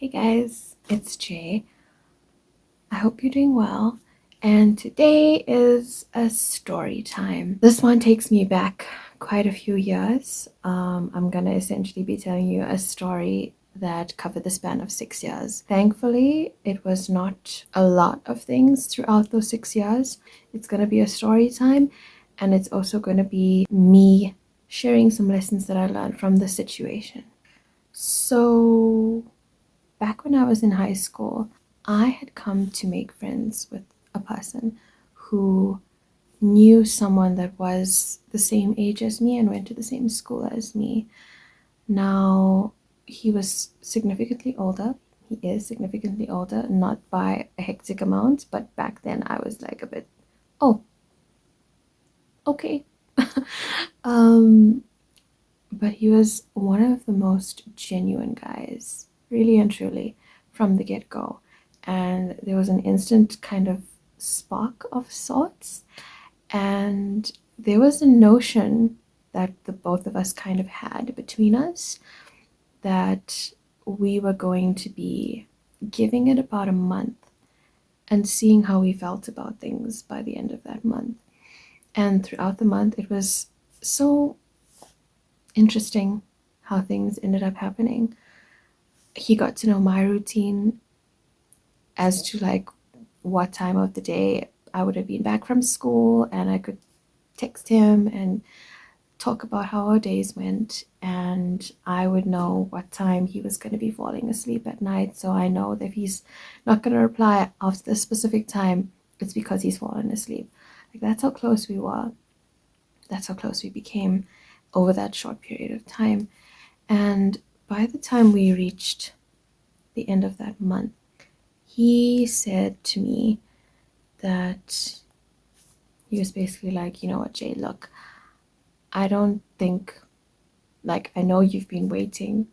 Hey guys, it's Jay. I hope you're doing well. And today is a story time. This one takes me back quite a few years. I'm gonna essentially be telling you a story that covered the span of 6 years. Thankfully, it was not a lot of things throughout those 6 years. It's gonna be a story time, and it's also gonna be me sharing some lessons that I learned from the situation. So, back when I was in high school, I had come to make friends with a person who knew someone that was the same age as me and went to the same school as me. Now, he was significantly older. He is significantly older, not by a hectic amount, but back then I was like a bit, oh, okay. um, but he was one of the most genuine guys, really and truly, from the get go. And there was an instant kind of spark of sorts. And there was a notion that the both of us kind of had between us that we were going to be giving it about a month and seeing how we felt about things by the end of that month. And throughout the month, it was so interesting how things ended up happening. He got to know my routine as to like what time of the day I would have been back from school, and I could text him and talk about how our days went, and I would know what time he was going to be falling asleep at night, so I know that if he's not going to reply after this specific time, it's because he's fallen asleep. Like, that's how close we were. That's how close we became over that short period of time. And by the time we reached the end of that month, he said to me that he was basically like, you know what, Jay, look, I don't think, like, I know you've been waiting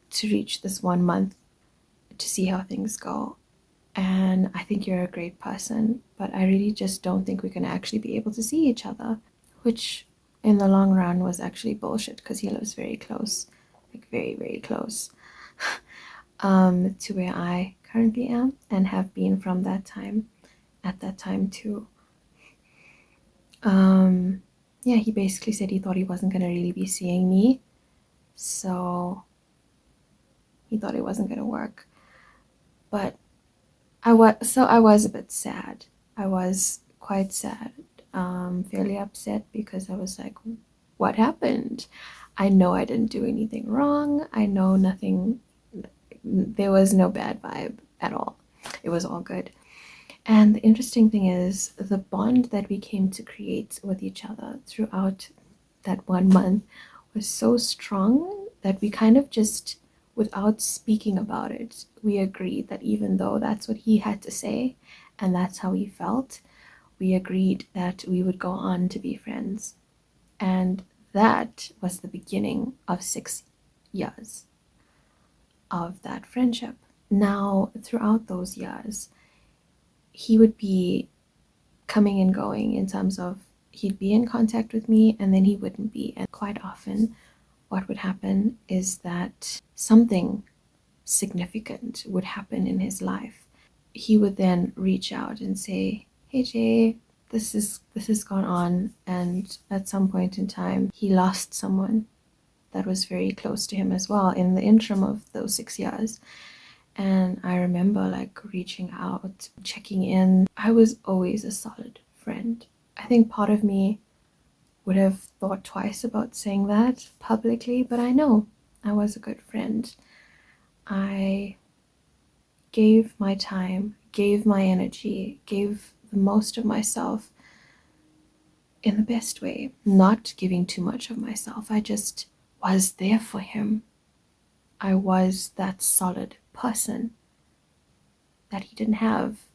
to reach this 1 month to see how things go. And I think you're a great person, but I really just don't think we're going to actually be able to see each other, which in the long run was actually bullshit because he lives very close, like very, very close to where I currently am and have been from that time, at that time too. Yeah, he basically said he thought he wasn't going to really be seeing me, so he thought it wasn't going to work. But I was a bit sad. I was quite sad, fairly upset, because I was like, what happened? I know I didn't do anything wrong. I know nothing, there was no bad vibe at all. It was all good. And the interesting thing is, the bond that we came to create with each other throughout that 1 month was so strong that we kind of just, without speaking about it, we agreed that even though that's what he had to say and that's how he felt, we agreed that we would go on to be friends. And that was the beginning of 6 years of that friendship. Now, throughout those years, he would be coming and going in terms of he'd be in contact with me and then he wouldn't be. And quite often, what would happen is that something significant would happen in his life. He would then reach out and say, "Hey Jay, this has gone on," and at some point in time, he lost someone that was very close to him as well in the interim of those 6 years. And I remember like reaching out, checking in. I was always a solid friend. I think part of me would have thought twice about saying that publicly, but I know I was a good friend. I gave my time, gave my energy, gave the most of myself in the best way, not giving too much of myself. I just was there for him. I was that solid person that he didn't have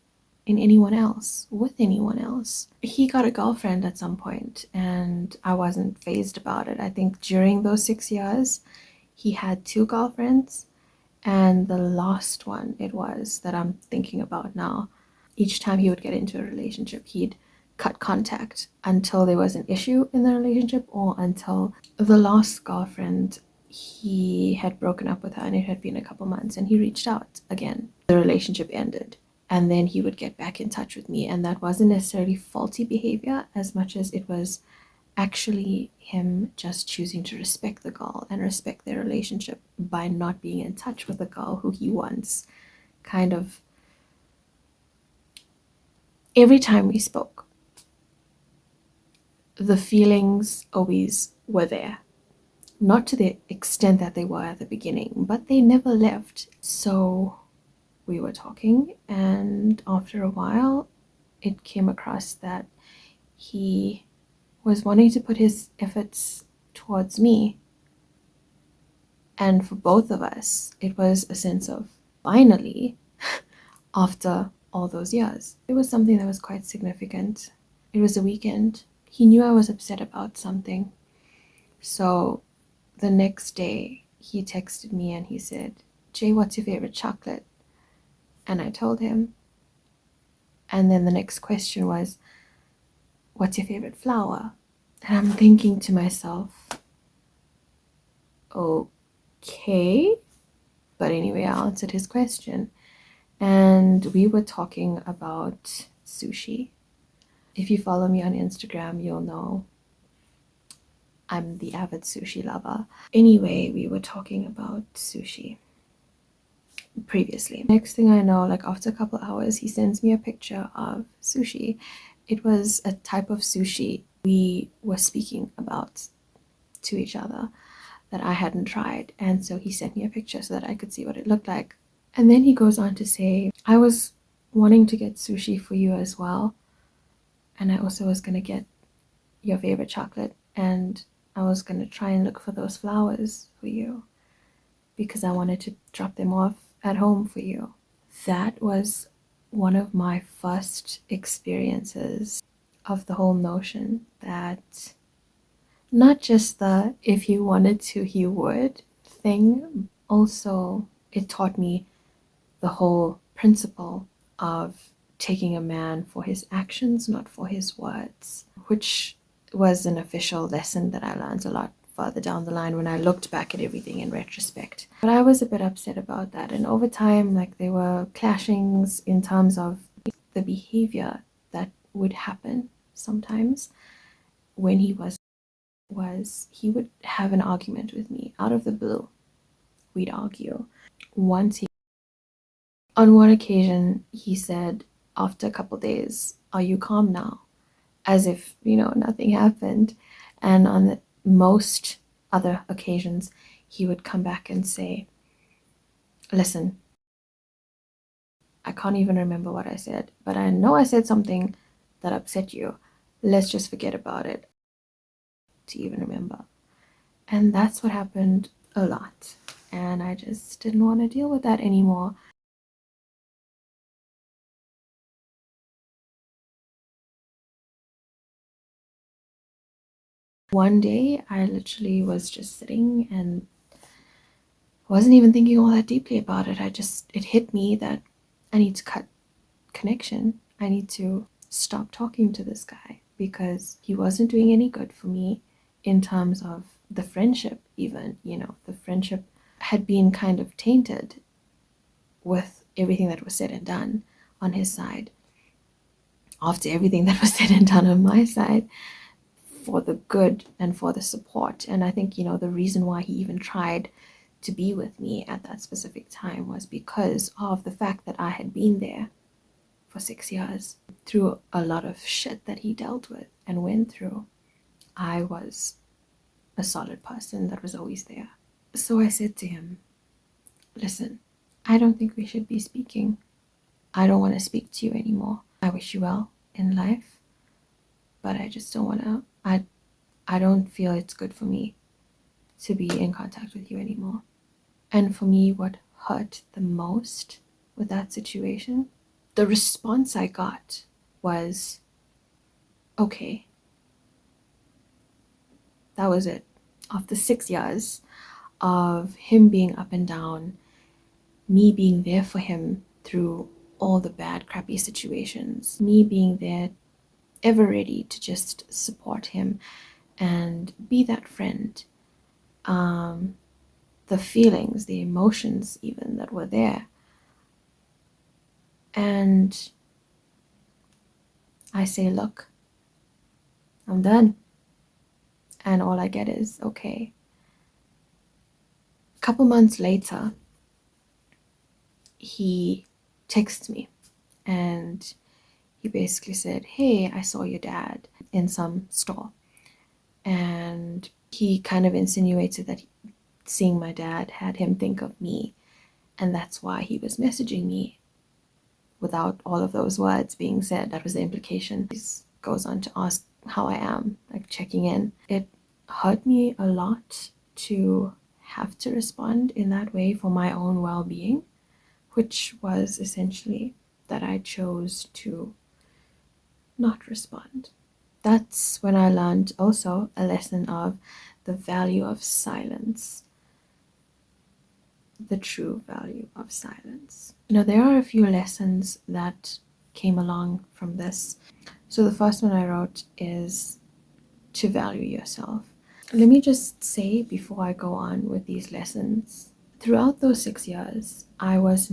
in anyone else, with anyone else. He got a girlfriend at some point, and I wasn't fazed about it. I think during those 6 years, he had 2 girlfriends, and the last one it was that I'm thinking about now. Each time he would get into a relationship, he'd cut contact until there was an issue in the relationship or until the last girlfriend he had broken up with her and it had been a couple months, and he reached out again. The relationship ended, and then he would get back in touch with me, and that wasn't necessarily faulty behavior as much as it was actually him just choosing to respect the girl and respect their relationship by not being in touch with the girl who he once kind of, every time we spoke, the feelings always were there. Not to the extent that they were at the beginning, but they never left. So we were talking, and after a while, it came across that he was wanting to put his efforts towards me. And for both of us, it was a sense of finally, after all those years. It was something that was quite significant. It was a weekend. He knew I was upset about something. So the next day, he texted me and he said, "Jay, what's your favorite chocolate?" And I told him. And then the next question was, "What's your favorite flower?" And I'm thinking to myself, okay. But anyway, I answered his question. And we were talking about sushi. If you follow me on Instagram, you'll know I'm the avid sushi lover. Anyway, we were talking about sushi previously. Next thing I know, like after a couple hours, he sends me a picture of sushi. It was a type of sushi we were speaking about to each other that I hadn't tried. And so he sent me a picture so that I could see what it looked like. And then he goes on to say, "I was wanting to get sushi for you as well. And I also was going to get your favorite chocolate. And I was going to try and look for those flowers for you because I wanted to drop them off at home for you." That was one of my first experiences of the whole notion that not just the "if he wanted to, he would" thing, also it taught me the whole principle of taking a man for his actions, not for his words, which was an official lesson that I learned a lot further down the line when I looked back at everything in retrospect. But I was a bit upset about that, and over time, like, there were clashings in terms of the behavior that would happen sometimes when he was he would have an argument with me out of the blue. We'd argue. Once he On one occasion, he said, after a couple days, "Are you calm now?" As if, nothing happened. And on most other occasions, he would come back and say, "Listen, I can't even remember what I said, but I know I said something that upset you. Let's just forget about it." To even remember. And that's what happened a lot. And I just didn't want to deal with that anymore. One day, I literally was just sitting and wasn't even thinking all that deeply about it. It hit me that I need to cut connection. I need to stop talking to this guy because he wasn't doing any good for me in terms of the friendship, even. The friendship had been kind of tainted with everything that was said and done on his side, after everything that was said and done on my side, for the good and for the support. And I think, the reason why he even tried to be with me at that specific time was because of the fact that I had been there for 6 years through a lot of shit that he dealt with and went through. I was a solid person that was always there. So I said to him, "Listen, I don't think we should be speaking. I don't want to speak to you anymore. I wish you well in life, but I just don't want to. I don't feel it's good for me to be in contact with you anymore." And for me, what hurt the most with that situation, the response I got was, "Okay." That was it. After 6 years of him being up and down, me being there for him through all the bad, crappy situations, me being there ever ready to just support him and be that friend. the feelings, the emotions even that were there. And I say, look, I'm done. And all I get is, okay. A couple months later, he texts me and he basically said, hey, I saw your dad in some store. And he kind of insinuated that seeing my dad had him think of me. And that's why he was messaging me without all of those words being said. That was the implication. He goes on to ask how I am, like checking in. It hurt me a lot to have to respond in that way for my own well being, which was essentially that I chose to not respond. That's when I learned also a lesson of the value of silence, the true value of silence. There are a few lessons that came along from this. So the first one I wrote is to value yourself. Let me just say before I go on with these lessons, throughout those 6 years, it was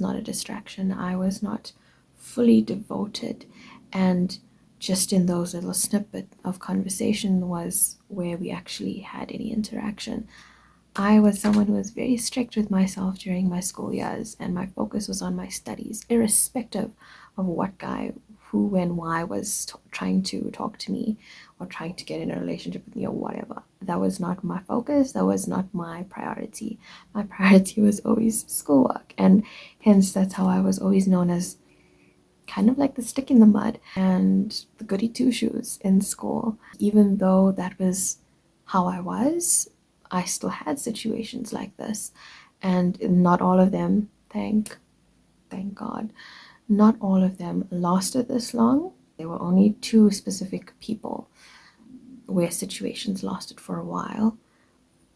not a distraction. I was not fully devoted, and just in those little snippet of conversation was where we actually had any interaction. I was someone who was very strict with myself during my school years, and my focus was on my studies, irrespective of what guy, who, when, why was trying to talk to me or trying to get in a relationship with me or whatever. That was not my focus. That was not my priority. My priority was always schoolwork, and hence that's how I was always known as kind of like the stick in the mud and the goody two shoes in school. Even though that was how I was, I still had situations like this, and not all of them, thank God, not all of them lasted this long. There were only two specific people where situations lasted for a while.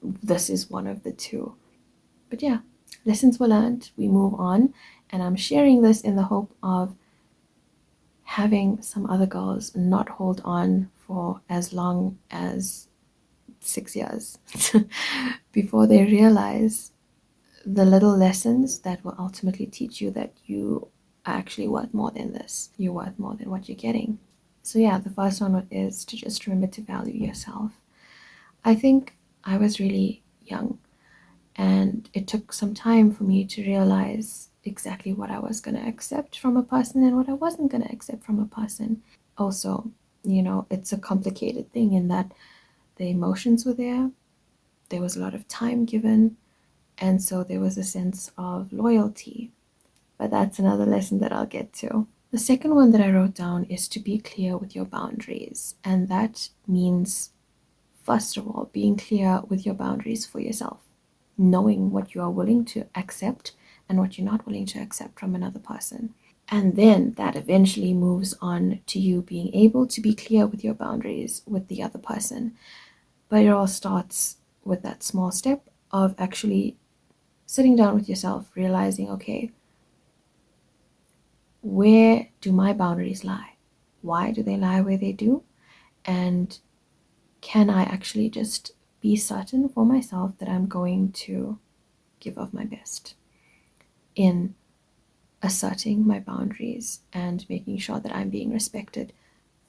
This is one of the two. But yeah, lessons were learned, we move on, and I'm sharing this in the hope of having some other girls not hold on for as long as 6 years before they realize the little lessons that will ultimately teach you that you are actually worth more than this. You're worth more than what you're getting. So, yeah, the first one is to just remember to value yourself. I think I was really young, and it took some time for me to realize exactly what I was going to accept from a person and what I wasn't going to accept from a person. Also, it's a complicated thing in that the emotions were there, there was a lot of time given, and so there was a sense of loyalty. But that's another lesson that I'll get to. The second one that I wrote down is to be clear with your boundaries. And that means, first of all, being clear with your boundaries for yourself, knowing what you are willing to accept and what you're not willing to accept from another person. And then that eventually moves on to you being able to be clear with your boundaries with the other person. But it all starts with that small step of actually sitting down with yourself, realizing, okay, where do my boundaries lie? Why do they lie where they do? And can I actually just be certain for myself that I'm going to give of my best in asserting my boundaries and making sure that I'm being respected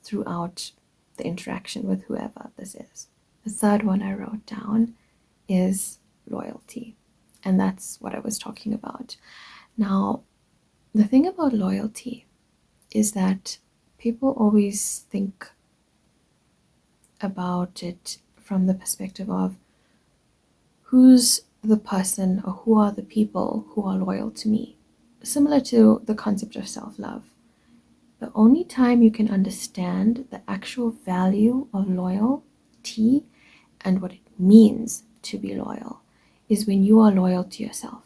throughout the interaction with whoever this is. The third one I wrote down is loyalty, and that's what I was talking about. Now, the thing about loyalty is that people always think about it from the perspective of who's the person or who are the people who are loyal to me. Similar to the concept of self-love. The only time you can understand the actual value of loyalty and what it means to be loyal is when you are loyal to yourself.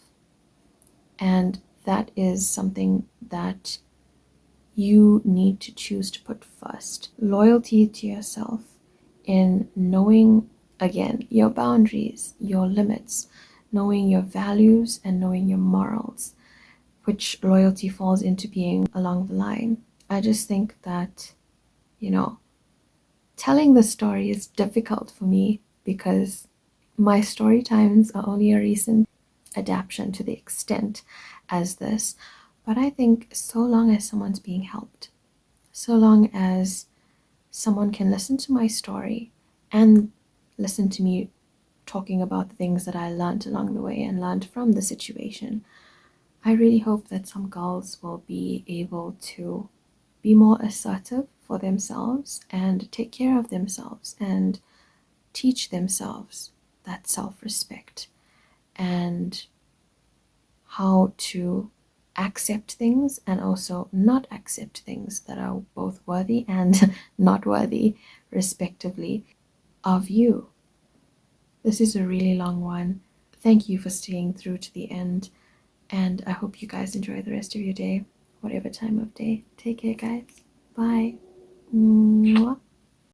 And that is something that you need to choose to put first. Loyalty to yourself in knowing, again, your boundaries, your limits, knowing your values and knowing your morals, which loyalty falls into being along the line. I just think that, telling the story is difficult for me because my story times are only a recent adaptation to the extent as this, but I think so long as someone's being helped, so long as someone can listen to my story and listen to me talking about the things that I learned along the way and learned from the situation, I really hope that some girls will be able to be more assertive for themselves and take care of themselves and teach themselves that self respect and how to accept things and also not accept things that are both worthy and not worthy, respectively, of you. This is a really long one. Thank you for staying through to the end, and I hope you guys enjoy the rest of your day, whatever time of day. Take care, guys. Bye. Mwah.